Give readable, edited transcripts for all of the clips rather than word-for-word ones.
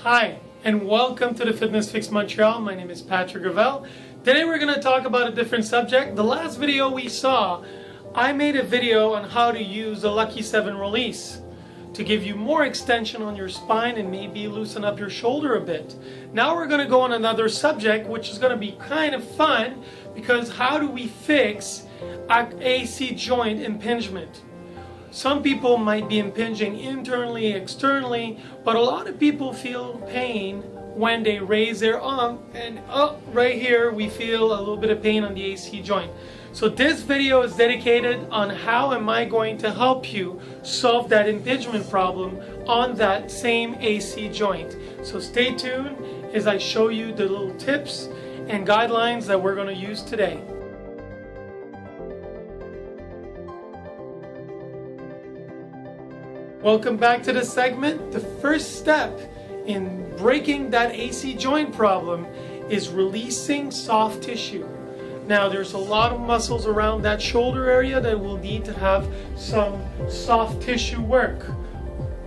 Hi, and welcome to the Fitness Fix Montreal. My name is Patrick Gravel. Today we're going to talk about a different subject. The last video we saw, I made a video on how to use the Lucky 7 release to give you more extension on your spine and maybe loosen up your shoulder a bit. Now we're going to go on another subject, which is going to be kind of fun, because how do we fix an AC joint impingement? Some people might be impinging internally, externally, but a lot of people feel pain when they raise their arm, and right here we feel a little bit of pain on the AC joint. So this video is dedicated on how am I going to help you solve that impingement problem on that same AC joint. So stay tuned as I show you the little tips and guidelines that we're going to use today. Welcome back to the segment. The first step in breaking that AC joint problem is releasing soft tissue. Now there's a lot of muscles around that shoulder area that will need to have some soft tissue work.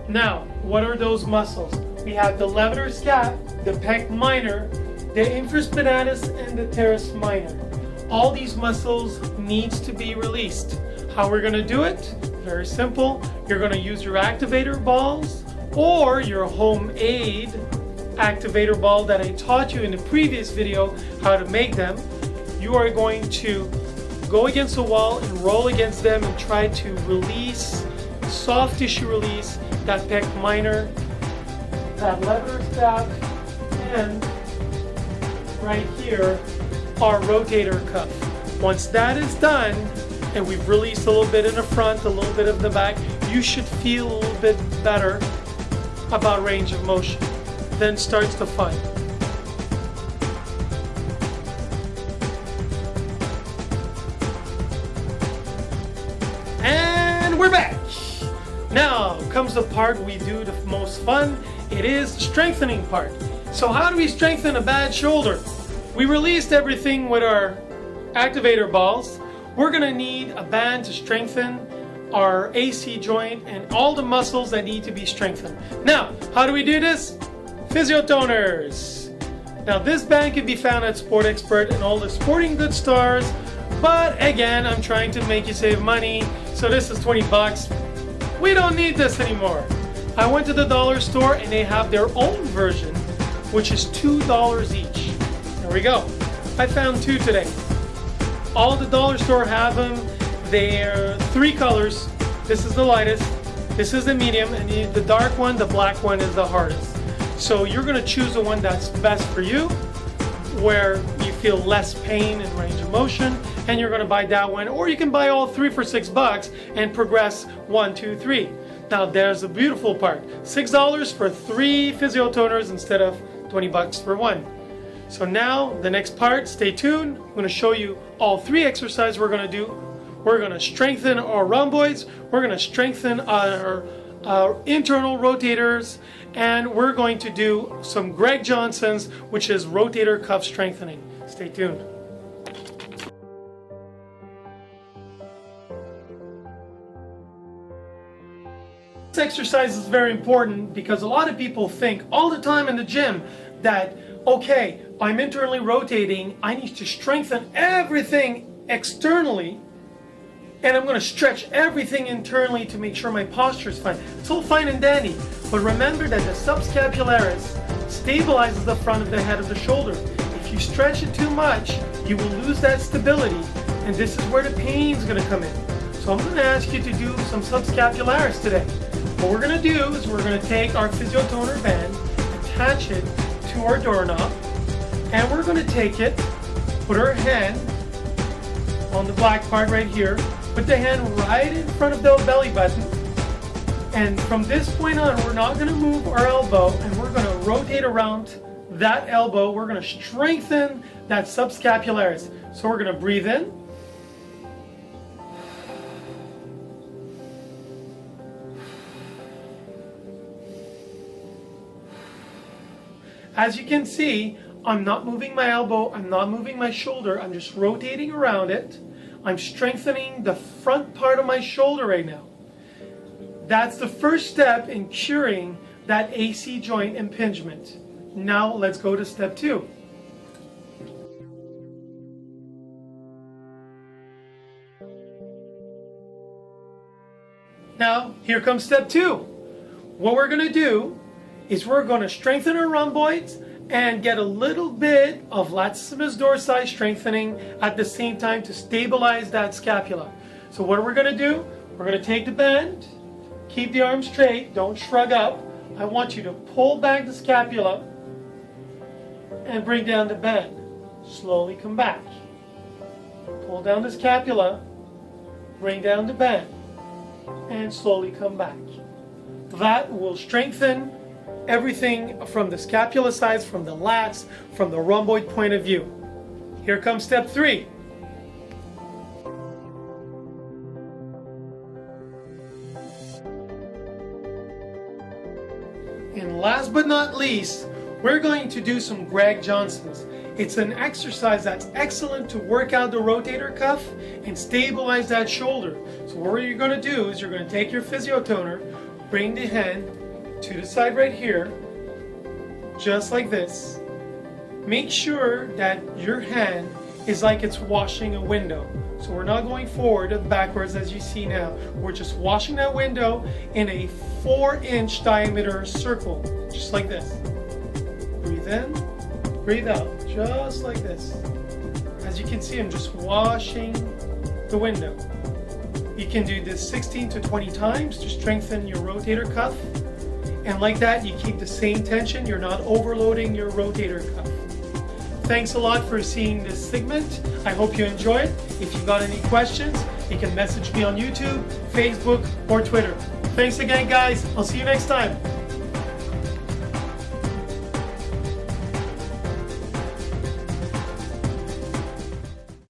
Now, what are those muscles? We have the levator scap, the pec minor, the infraspinatus, and the teres minor. All these muscles needs to be released. How we're going to do it? Very simple. You're going to use your activator balls or your homemade activator ball that I taught you in the previous video how to make them. You are going to go against the wall and roll against them and try to release, soft tissue release, that pec minor, that levator scap, and right here, our rotator cuff. Once that is done, and we've released a little bit in the front, a little bit of the back, you should feel a little bit better about range of motion. Then starts the fun. And we're back. Now comes the part we do the most fun. It is the strengthening part. So how do we strengthen a bad shoulder? We released everything with our activator balls. We're going to need a band to strengthen our AC joint and all the muscles that need to be strengthened. Now, how do we do this? Physiotoners. Now, this band can be found at Sport Expert and all the sporting goods stores, but again, I'm trying to make you save money, so this is 20 bucks. We don't need this anymore. I went to the dollar store and they have their own version, which is $2 each. There we go. I found two today. All the dollar store have them. They're three colors. This is the lightest, this is the medium, and the dark one, the black one, is the hardest. So you're going to choose the one that's best for you, where you feel less pain and range of motion, and you're going to buy that one. Or you can buy all three for $6 and progress 1, 2, 3. Now there's the beautiful part. $6 for 3 physiotoners instead of 20 bucks for one. So now, the next part, stay tuned. I'm going to show you all 3 exercises we're going to do. We're going to strengthen our rhomboids, we're going to strengthen our internal rotators, and we're going to do some Greg Johnson's, which is rotator cuff strengthening. Stay tuned. This exercise is very important because a lot of people think all the time in the gym that, okay, I'm internally rotating, I need to strengthen everything externally, and I'm going to stretch everything internally to make sure my posture is fine. It's all fine and dandy, but remember that the subscapularis stabilizes the front of the head of the shoulder. If you stretch it too much, you will lose that stability, and this is where the pain is going to come in. So I'm going to ask you to do some subscapularis today. What we're going to do is we're going to take our physiotoner band, attach it to our doorknob, and we're going to take it, put our hand on the black part right here, put the hand right in front of the belly button, and from this point on we're not going to move our elbow, and we're going to rotate around that elbow. We're going to strengthen that subscapularis. So we're going to breathe in, as you can see, I'm not moving my elbow, I'm not moving my shoulder, I'm just rotating around it. I'm strengthening the front part of my shoulder right now. That's the first step in curing that AC joint impingement. Now let's go to step 2. Now, here comes step 2. What we're going to do is we're going to strengthen our rhomboids and get a little bit of latissimus dorsi strengthening at the same time to stabilize that scapula. So what we're going to do, we're going to take the band, keep the arm straight, don't shrug up. I want you to pull back the scapula and bring down the band. Slowly come back. Pull down the scapula, bring down the band, and slowly come back. That will strengthen everything from the scapula sides, from the lats, from the rhomboid point of view. Here comes step 3. And last but not least, we're going to do some Greg Johnsons. It's an exercise that's excellent to work out the rotator cuff and stabilize that shoulder. So what you're going to do is you're going to take your physiotoner, bring the hand to the side right here, just like this. Make sure that your hand is like it's washing a window. So we're not going forward and backwards as you see now. We're just washing that window in a 4-inch diameter circle, just like this. Breathe in, breathe out, just like this. As you can see, I'm just washing the window. You can do this 16 to 20 times to strengthen your rotator cuff. And like that, you keep the same tension. You're not overloading your rotator cuff. Thanks a lot for seeing this segment. I hope you enjoyed. If you've got any questions, you can message me on YouTube, Facebook, or Twitter. Thanks again, guys. I'll see you next time.